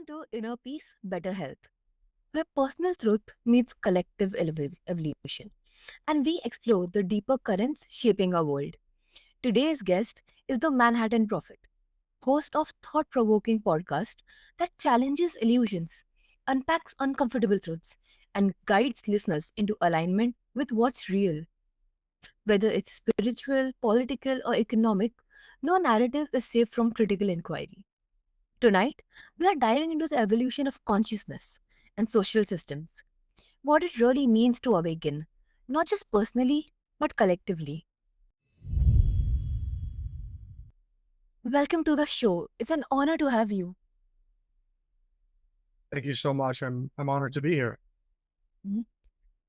to Inner Peace, Better Health, where personal truth meets collective evolution, and we explore the deeper currents shaping our world. Today's guest is the Manhattan Prophet, host of thought-provoking podcast that challenges illusions, unpacks uncomfortable truths, and guides listeners into alignment with what's real. Whether it's spiritual, political, or economic, no narrative is safe from critical inquiry. Tonight, we are diving into the evolution of consciousness and social systems, what it really means to awaken, not just personally, but collectively. Welcome to the show. It's an honor to have you. Thank you so much. I'm honored to be here. Mhm.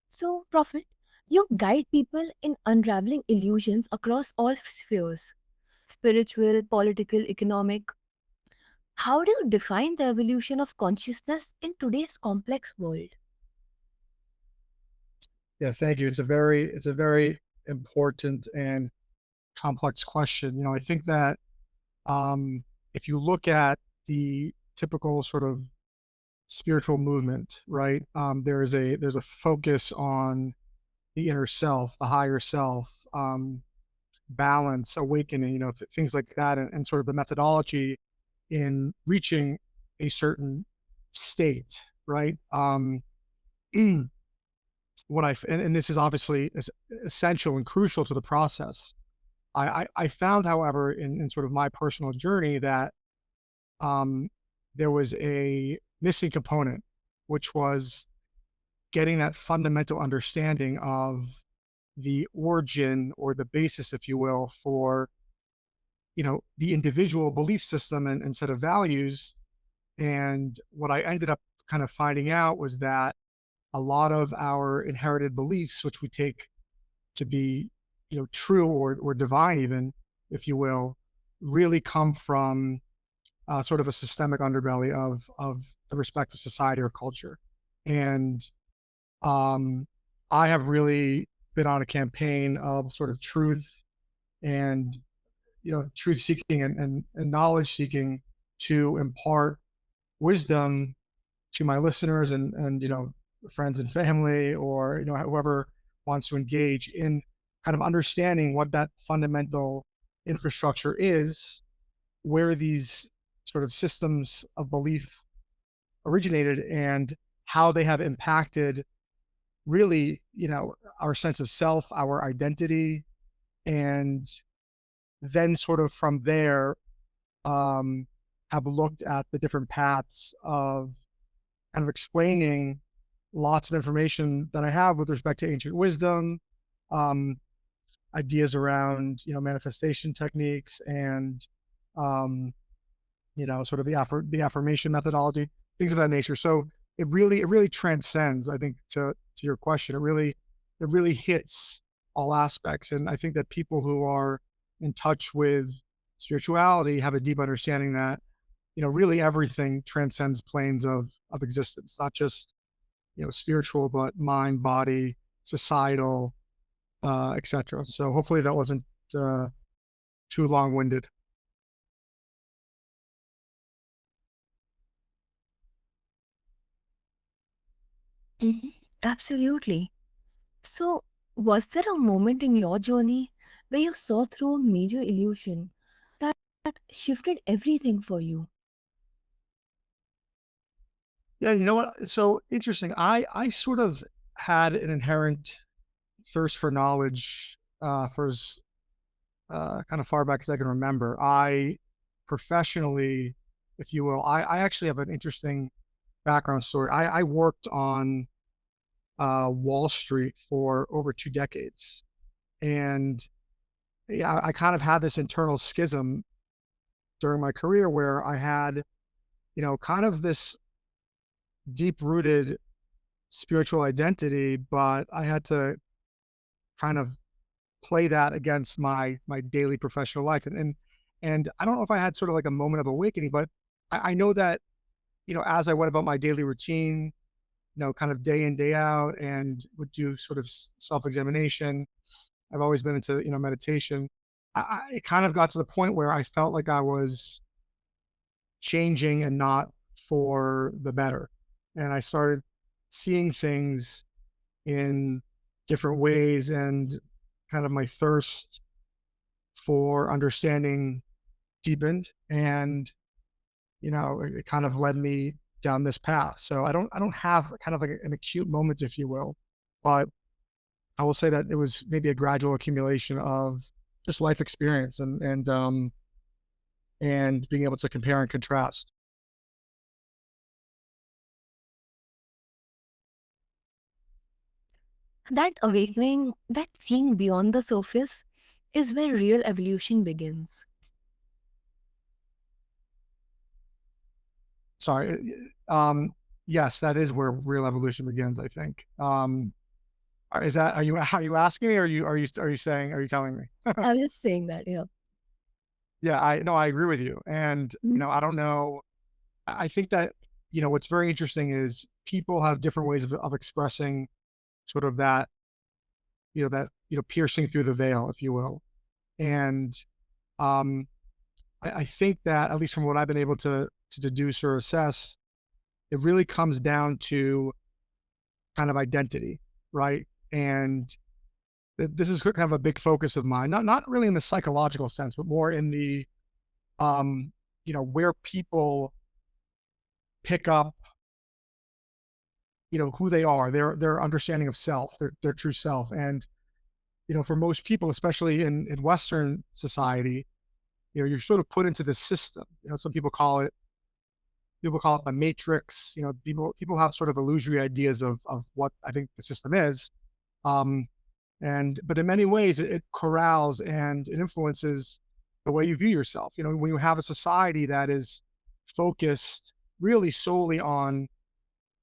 So, Prophet, you guide people in unraveling illusions across all spheres spiritual, political, economic. How do you define the evolution of consciousness in today's complex world? Yeah, thank you. It's a very important and complex question. I think that if you look at the typical sort of spiritual movement, right? There's a focus on the inner self, the higher self, balance, awakening, things like that, and sort of the methodology in reaching a certain state, right? And this is obviously essential and crucial to the process. I found, however, in sort of my personal journey that um, there was a missing component, which was getting that fundamental understanding of the origin or the basis, if you will, for the individual belief system and set of values. And what I ended up kind of finding out was that a lot of our inherited beliefs, which we take to be, true or divine, even if you will, really come from sort of a systemic underbelly of the respective society or culture. And um, I have really been on a campaign of sort of truth and truth seeking and knowledge seeking to impart wisdom to my listeners and friends and family, or whoever wants to engage in kind of understanding what that fundamental infrastructure is, where these sort of systems of belief originated, and how they have impacted really our sense of self, our identity. And then sort of from there, um, have looked at the different paths of kind of explaining lots of information that I have with respect to ancient wisdom, um, ideas around manifestation techniques, and um, sort of the affirmation methodology, things of that nature. So it really transcends, I think, to your question. It really hits all aspects, and I think that people who are in touch with spirituality have a deep understanding that really everything transcends planes of existence, not just spiritual, but mind, body, societal, etc. So hopefully that wasn't too long-winded. Mhm. Absolutely. So, was there a moment in your journey where you saw through a major illusion that shifted everything for you? Yeah, you know what? It's so interesting. I sort of had an inherent thirst for knowledge for as kind of far back as I can remember. I professionally, if you will, I actually have an interesting background story. I worked on Wall Street for over 2 decades, and yeah, I kind of had this internal schism during my career where I had kind of this deep rooted spiritual identity, but I had to kind of play that against my daily professional life. And I don't know if I had sort of like a moment of awakening, but I know that, as I went about my daily routine, kind of day in, day out, and would do sort of self-examination. I've always been into, meditation. It kind of got to the point where I felt like I was changing and not for the better. And I started seeing things in different ways, and kind of my thirst for understanding deepened, and it kind of led me down this path. So I don't have kind of like an acute moment, if you will, but I will say that it was maybe a gradual accumulation of just life experience, and being able to compare and contrast. That awakening, that seeing beyond the surface, is where real evolution begins. Sorry. Yes, that is where real evolution begins, I think. Is that, are you asking me, or are you saying, are you telling me? I was just saying that, yeah. Yeah, I no, I agree with you. And, I don't know. I think that, what's very interesting is people have different ways of expressing sort of that piercing through the veil, if you will. And um, I think that, at least from what I've been able to deduce or assess, it really comes down to kind of identity, right? And this is kind of a big focus of mine, not really in the psychological sense, but more in the where people pick up who they are, their understanding of self, their true self. And for most people, especially in Western society, you're sort of put into this system. Some people call it the matrix. People have sort of illusory ideas of what I think the system is. Um, but in many ways, it corrals and it influences the way you view yourself. When you have a society that is focused really solely on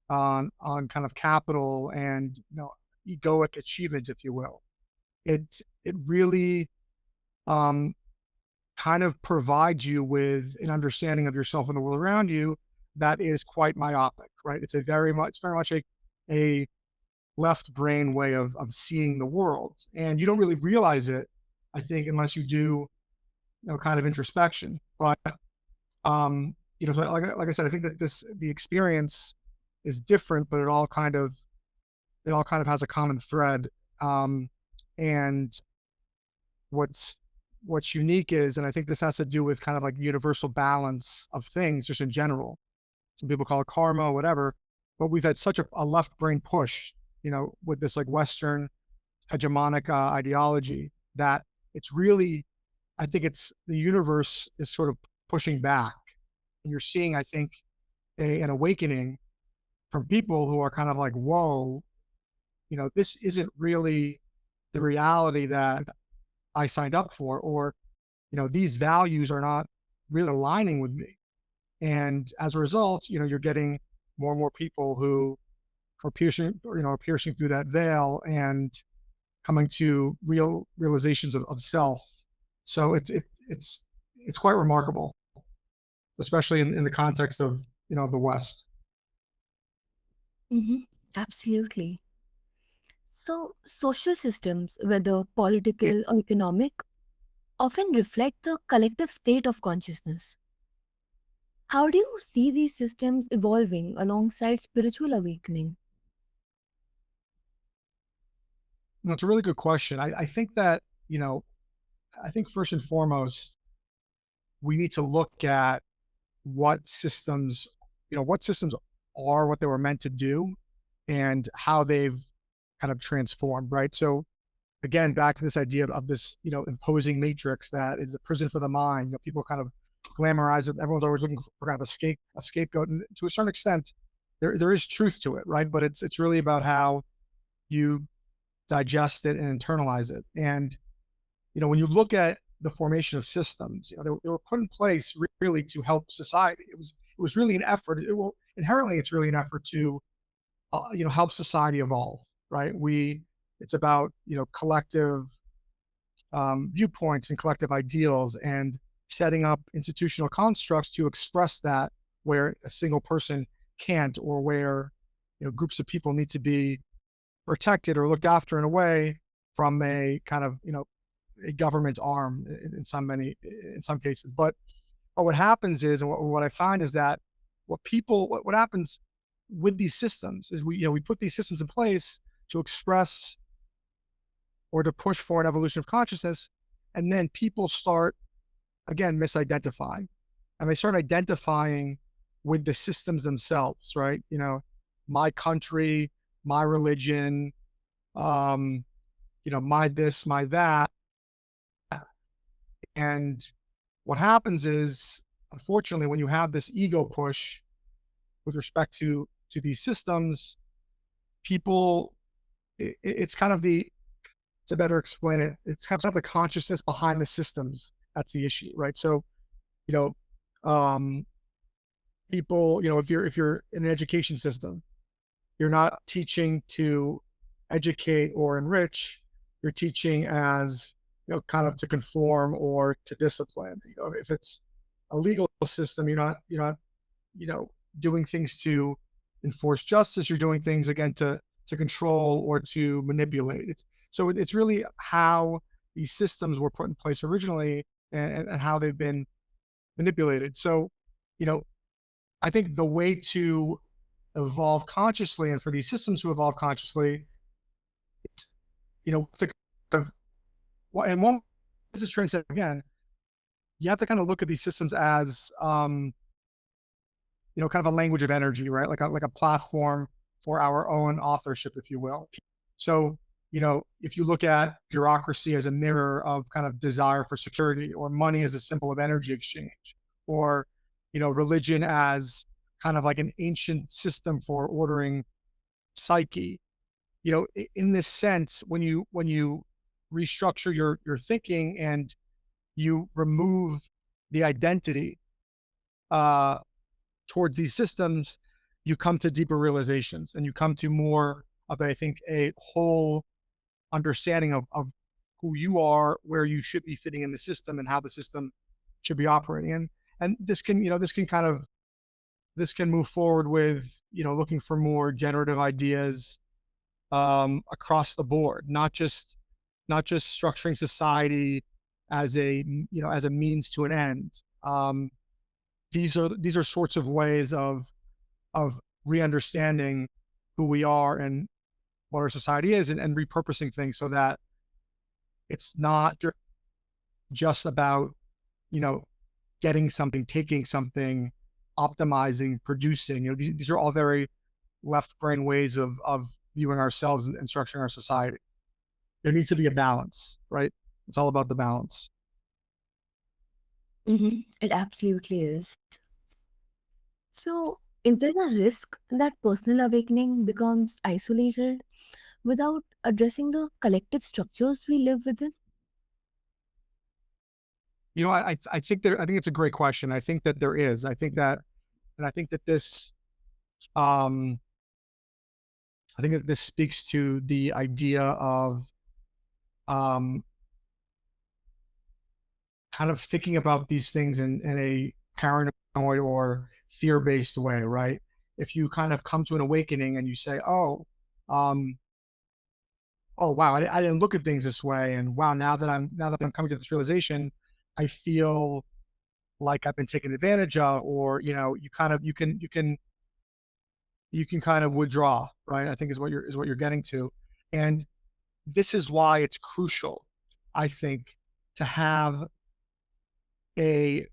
kind of capital and egoic achievement, if you will, it really um, kind of provides you with an understanding of yourself and the world around you that is quite myopic, right? It's very much a left brain way of seeing the world. And you don't really realize it, I think, unless you do, kind of introspection. But, so like I said, I think that the experience is different, but it all kind of has a common thread. Um, and what's what's unique is, and I think this has to do with kind of like the universal balance of things just in general. Some people call it karma, whatever, but we've had such a left brain push, with this like Western hegemonic ideology, that it's really, I think it's the universe is sort of pushing back, and you're seeing, I think, an awakening from people who are kind of like, whoa, this isn't really the reality that I signed up for, or these values are not really aligning with me. And as a result, you're getting more and more people who are piercing through that veil and coming to realizations of self. So it's quite remarkable, especially in the context of the West. Hmm. Absolutely. So, social systems, whether political or economic, often reflect the collective state of consciousness. How do you see these systems evolving alongside spiritual awakening? It's a really good question. I think that I think first and foremost we need to look at what systems what systems are what they were meant to do, and how they've kind of transformed, right? So again, back to this idea of this, imposing matrix that is a prison for the mind. People kind of glamorize it. Everyone's always looking for kind of a scapegoat, and to a certain extent, there is truth to it, right? But it's really about how you digest it and internalize it. And when you look at the formation of systems, they were put in place really to help society. It was really an effort. Inherently, it's really an effort to help society evolve, right? It's about collective viewpoints and collective ideals, and setting up institutional constructs to express that where a single person can't, or where groups of people need to be protected or looked after in a way from a kind of a government arm in some cases. But what happens is, and what I find is that what happens with these systems is we put these systems in place to express or to push for an evolution of consciousness, and then people start again misidentifying, and they start identifying with the systems themselves, right? My country, my religion, um, my this, my that. And what happens is, unfortunately, when you have this ego push with respect to these systems, people, it's kind of the to better explain it, it's kind of the consciousness behind the systems that's the issue, right? So, you know, um, people, if you're in an education system, you're not teaching to educate or enrich. You're teaching as, kind of to conform or to discipline. If it's a legal system, you're not, you know, doing things to enforce justice. You're doing things again to control or to manipulate. So it's really how these systems were put in place originally, and how they've been manipulated. So, you know, I think the way to evolve consciously and for these systems to evolve consciously, the, the and one this is transcendent again. You have to kind of look at these systems as kind of a language of energy, right? Like a platform for our own authorship, if you will. So, if you look at bureaucracy as a mirror of kind of desire for security, or money as a symbol of energy exchange, or, religion as kind of like an ancient system for ordering psyche, in this sense, when you restructure your thinking and you remove the identity uh, towards these systems, you come to deeper realizations, and you come to more of, I think, a whole understanding of who you are, where you should be fitting in the system, and how the system should be operating. And this can move forward with, looking for more generative ideas across the board, not just structuring society as a means to an end. These are sorts of ways of re-understanding who we are and what our society is, and repurposing things so that it's not just about, you know, getting something, taking something, optimizing, producing. These are all very left brain ways of viewing ourselves and structuring our society. There needs to be a balance, right? It's all about the balance. It absolutely is. So, is there a risk that personal awakening becomes isolated without addressing the collective structures we live within? I think it's a great question. I think that there is. I think that this um I think that this speaks to the idea of um kind of thinking about these things in a paranoid or fear-based way, right? If you kind of come to an awakening and you say, um, oh wow, I didn't look at things this way, and wow, now that I'm coming to this realization, I feel like I've been taken advantage of, or you can kind of withdraw, right? I think is what you're getting to, and this is why it's crucial, I think, to have a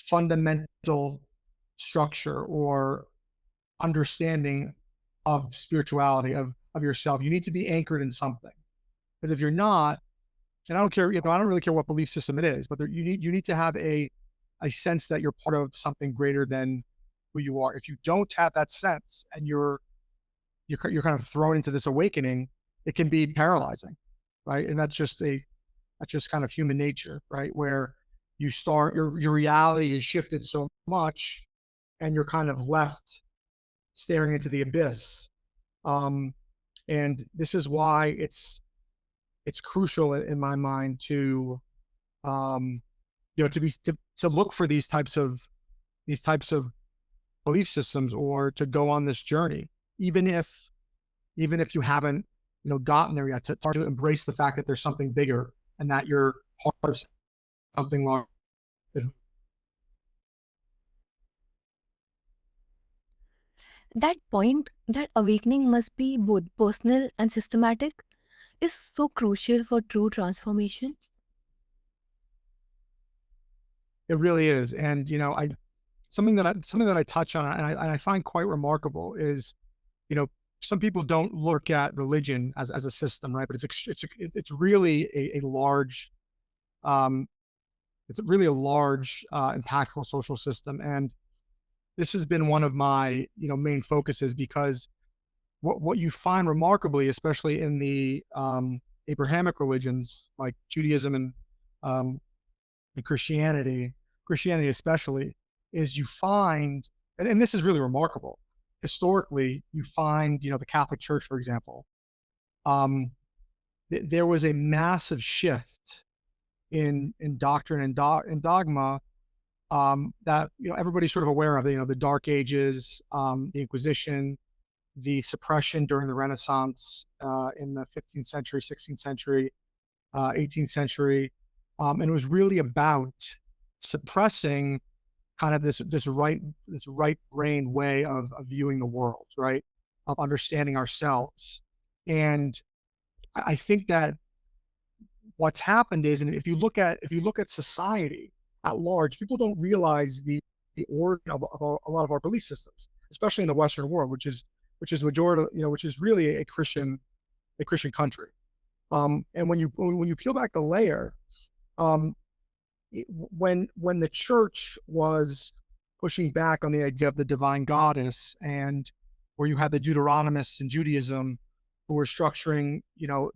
fundamental structure or understanding of spirituality, of yourself. You need to be anchored in something, because if you're not, and I don't care, I don't really care what belief system it is, but you need to have a sense that you're part of something greater than who you are. If you don't have that sense, and you're kind of thrown into this awakening, it can be paralyzing, right? And that's just kind of human nature, right? Where your reality is shifted so much, and you're kind of left staring into the abyss. Um, and this is why it's crucial in my mind to um, to look for these types of belief systems, or to go on this journey, even if you haven't gotten there yet, to embrace the fact that there's something bigger, and that you're part of something larger. That point, that awakening must be both personal and systematic, is so crucial for true transformation. It really is. And, I something that I touch on and I find quite remarkable is, you know, some people don't look at religion as a system, right? But it's really a large, um, it's really a large, impactful social system. And this has been one of my, main focuses because what you find remarkably, especially in the, Abrahamic religions like Judaism um, and Christianity especially, is you find, and this is really remarkable. Historically, you find, the Catholic Church, for example, um, there was a massive shift in doctrine and dogma, that everybody's sort of aware of. The Dark Ages, the Inquisition, the suppression during the Renaissance, in the 15th century, 16th century, 18th century, and it was really about suppressing kind of this right brain way of viewing the world, right? Of understanding ourselves. And I think that what's happened is, and if you look at society at large, people don't realize the origin of a lot of our belief systems, especially in the Western world, which is majority, which is really a Christian country. And when you peel back the layer, um, when the church was pushing back on the idea of the divine goddess, and where you had the Deuteronomists in Judaism who were structuring,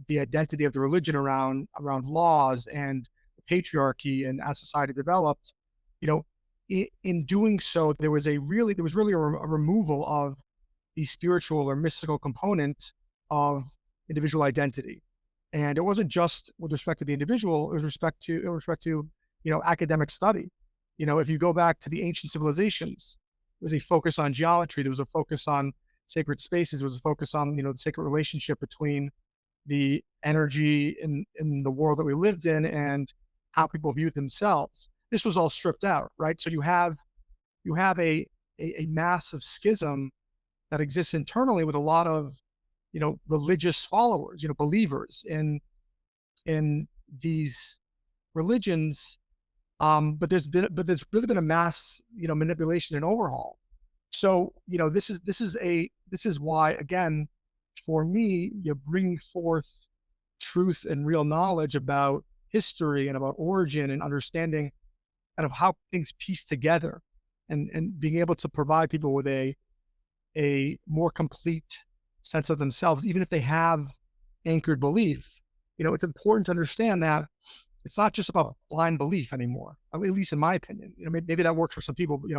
the identity of the religion around laws and patriarchy, and as society developed, you know, in doing so, there was really a removal of the spiritual or mystical component of individual identity. And it wasn't just with respect to the individual, it was respect to academic study. If you go back to the ancient civilizations, there was a focus on geometry, there was a focus on sacred spaces, there was a focus on, the sacred relationship between the energy in the world that we lived in and how people viewed themselves. This was all stripped out, right? So you have a massive schism that exists internally with a lot of, religious followers, believers in these religions. But there's really been a mass, manipulation and overhaul. So, this is why, again, for me, you bring forth truth and real knowledge about history and about origin and understanding kind of how things piece together, and being able to provide people with a more complete sense of themselves, even if they have anchored belief. It's important to understand that it's not just about blind belief anymore, at least in my opinion. Maybe that works for some people, but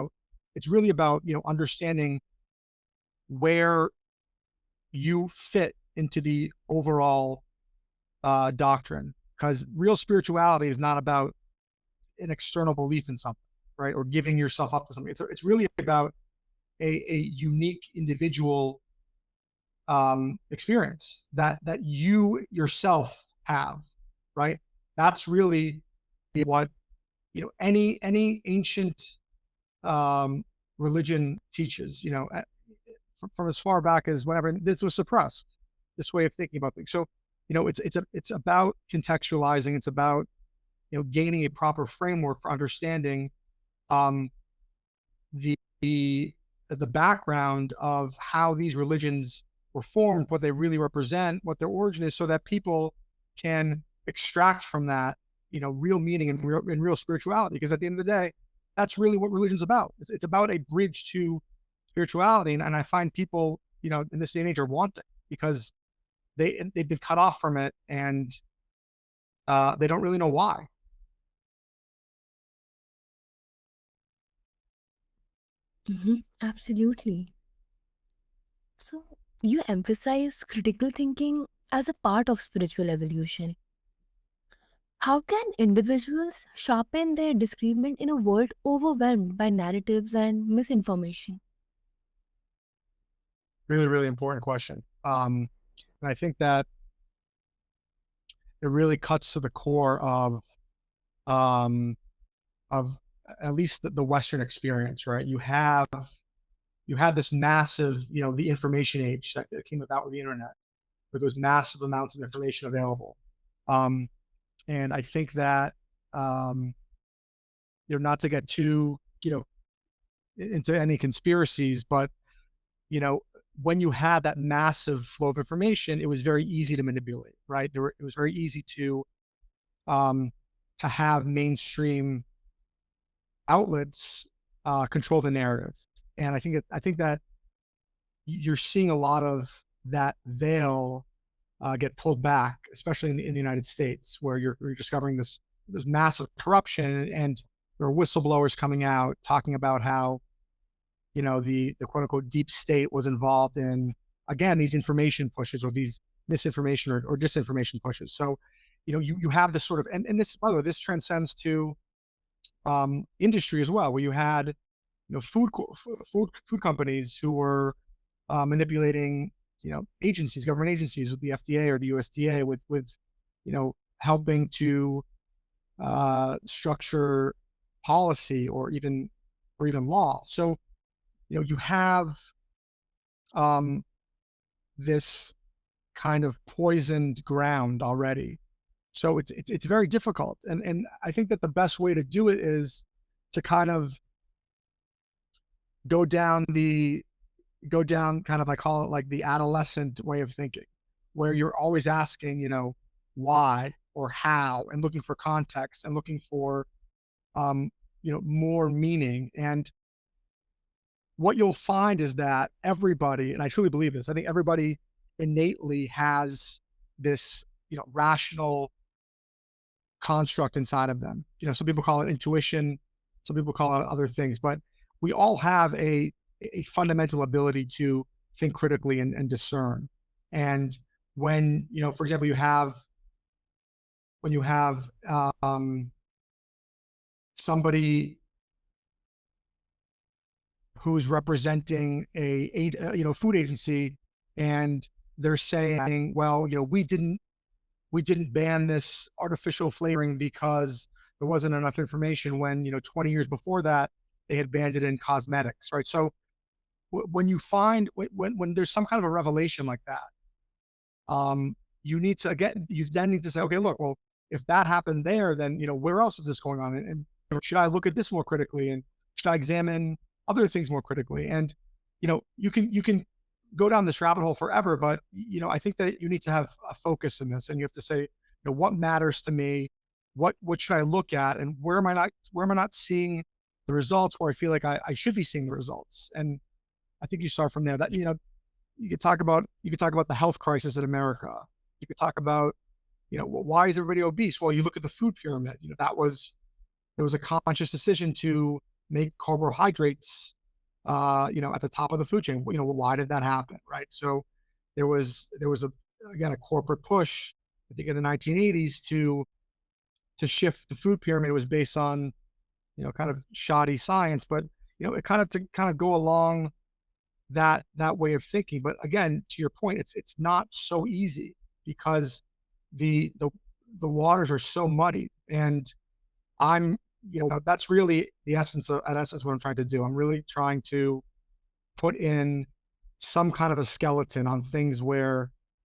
it's really about, understanding where you fit into the overall, doctrine. Because real spirituality is not about an external belief in something, right? Or giving yourself up to something. It's really about a unique individual, experience that you yourself have, right? That's really what, any ancient, um, religion teaches. From as far back as whenever this was suppressed, this way of thinking about things. So, it's about contextualizing. It's about, gaining a proper framework for understanding, um, the the the background of how these religions were formed, what they really represent, what their origin is, so that people can extract from that, real meaning and real spirituality. Because at the end of the day, that's really what religion's about. It's about a bridge to spirituality, and I find people, in this day and age, are wanting, because they've been cut off from it, and they don't really know why. Absolutely. So, you emphasize critical thinking as a part of spiritual evolution. How can individuals sharpen their discernment in a world overwhelmed by narratives and misinformation? Really, really important question. And I think that it really cuts to the core um, of at least the Western experience, right? You have you had this massive, the information age that came about with the internet, where there's massive amounts of information available. Um, and I think that, um, not to get too, into any conspiracies, but, you know, when you had that massive flow of information, it was very easy to manipulate, right? It was very easy um, to have mainstream outlets control the narrative. And I think that you're seeing a lot of that veil get pulled back, especially in the United States, where you're discovering this massive corruption, and there are whistleblowers coming out talking about how, the quote unquote deep state was involved in, again, these information pushes, or these misinformation or disinformation pushes. So, you have this sort of, and this, by the way, this transcends to industry as well, where you had, food companies who were manipulating, agencies, government agencies, with the FDA or the USDA, with helping to structure policy, or even law. So, you have um, this kind of poisoned ground already. So it's very difficult, and I think that the best way to do it is to kind of go down the go down kind of, I call it, like, the adolescent way of thinking, where you're always asking, why or how, and looking for context, and looking for more meaning. And what you'll find is that everybody, and I truly believe this, I think everybody innately has this, rational construct inside of them. Some people call it intuition, some people call it other things, but we all have a fundamental ability to think critically and discern. And when, for example, when you have somebody who's representing food agency, and they're saying, well, we didn't ban this artificial flavoring because there wasn't enough information, when 20 years before that they had banned it in cosmetics, right? So when you find, when there's some kind of a revelation like that, you then need to say, okay, look, well, if that happened there, then where else is this going on, and should I look at this more critically, and should I examine other things more critically? And you can go down this rabbit hole forever, but I think that you need to have a focus in this, and you have to say, what matters to me, what should I look at, and where am I not seeing the results, where I feel like I should be seeing the results. And I think you start from there. That you could talk about the health crisis in America. You could talk about, why is everybody obese? Well, you look at the food pyramid. There was a conscious decision to make carbohydrates, at the top of the food chain. Why did that happen, right? So there was again, a corporate push, I think, in the 1980s, to shift the food pyramid. It was based on, kind of shoddy science, but it kind of go along that way of thinking. But again, to your point, it's not so easy, because the the the waters are so muddy. And I'm that's really the essence of at essence what I'm trying to do. I'm really trying to put in some kind of a skeleton on things where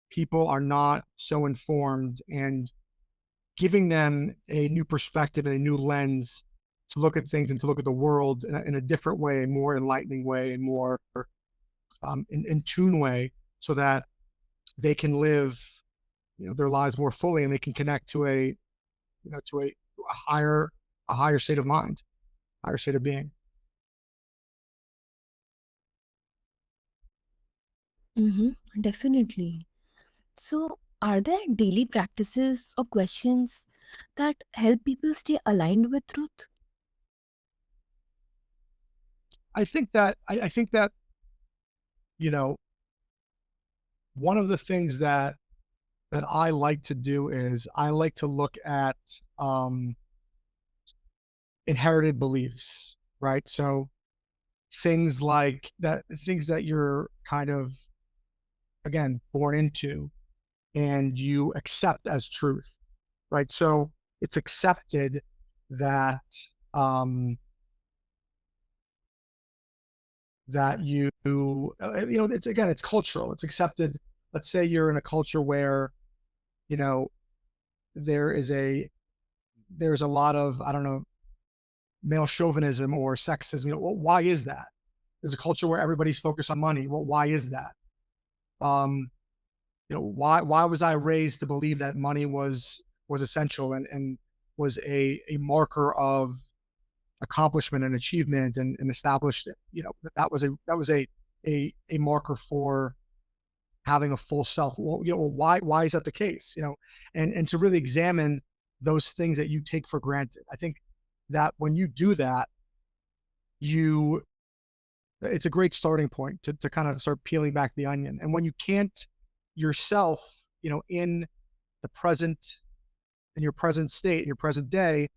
people are not so informed, and giving them a new perspective and a new lens to look at things, and to look at the world in a different way, a more enlightening way, and more in tune way, so that they can live, their lives more fully, and they can connect to a higher state of mind, higher state of being. Definitely. So, are there daily practices or questions that help people stay aligned with truth? I think that you know one of the things that I like to do is I like to look at um, inherited beliefs, right? So things that you're kind of, again, born into, and you accept as truth, right? So it's accepted that um, that it's again, it's cultural, it's accepted. Let's say you're in a culture where, you know, there is a there's a lot of, I don't know, male chauvinism or sexism. Well, why is that? There's a culture where everybody's focused on money. Well, why is that? Um, why was I raised to believe that money was essential and was a marker of accomplishment and achievement and established, that was a marker for having a full self. Well, why is that the case? And to really examine those things that you take for granted. I think that when you do that, you it's a great starting point to kind of start peeling back the onion. And when you can't yourself, in the present, in your present state, in your present day,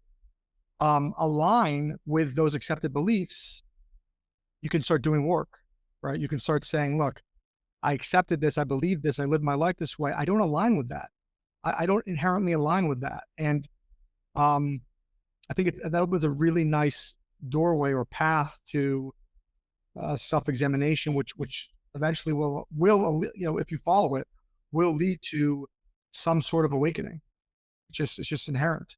align with those accepted beliefs, you can start doing work, right? You can start saying, look, I accepted this, I believe this, I live my life this way. I don't align with that. I don't inherently align with that. And I think that opens a really nice doorway or path to self-examination, which eventually if you follow it, will lead to some sort of awakening. It's just inherent.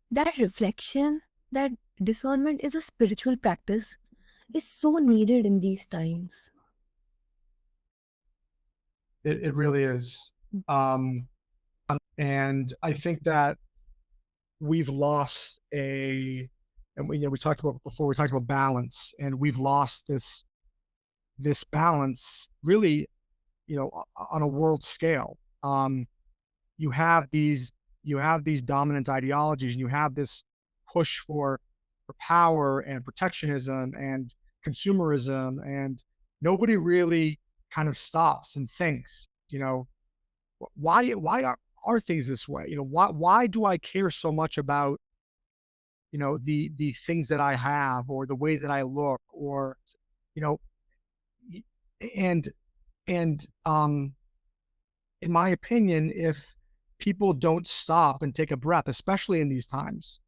That reflection, that discernment is a spiritual practice, is so needed in these times. It really is. Um, and I think that we've lost and we talked about before, we talked about balance, and we've lost this balance really, on a world scale. You have these dominant ideologies, and you have this push for power and protectionism and consumerism, and nobody really kind of stops and thinks, why are things this way? Why do I care so much about, the things that I have, or the way that I look, or, you know and and in my opinion, if people don't stop and take a breath, especially in these times,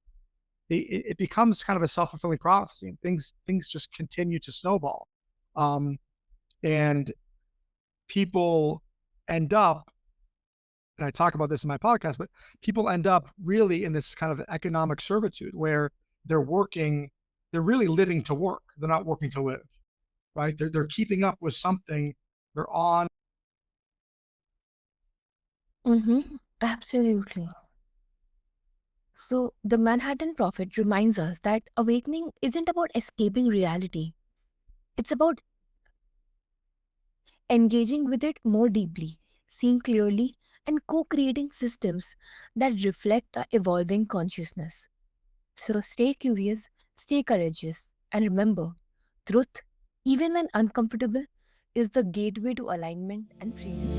it becomes kind of a self-fulfilling prophecy, and things just continue to snowball. Um, and people end up, and I talk about this in my podcast, but people end up really in this kind of economic servitude where they're working, they're really living to work. They're not working to live, right? They're keeping up with something. They're on. Mm-hmm. Absolutely. So, the Manhattan Prophet reminds us that awakening isn't about escaping reality, it's about engaging with it more deeply, seeing clearly, and co creating systems that reflect our evolving consciousness. So, stay curious, stay courageous, and remember truth, even when uncomfortable, is the gateway to alignment and freedom.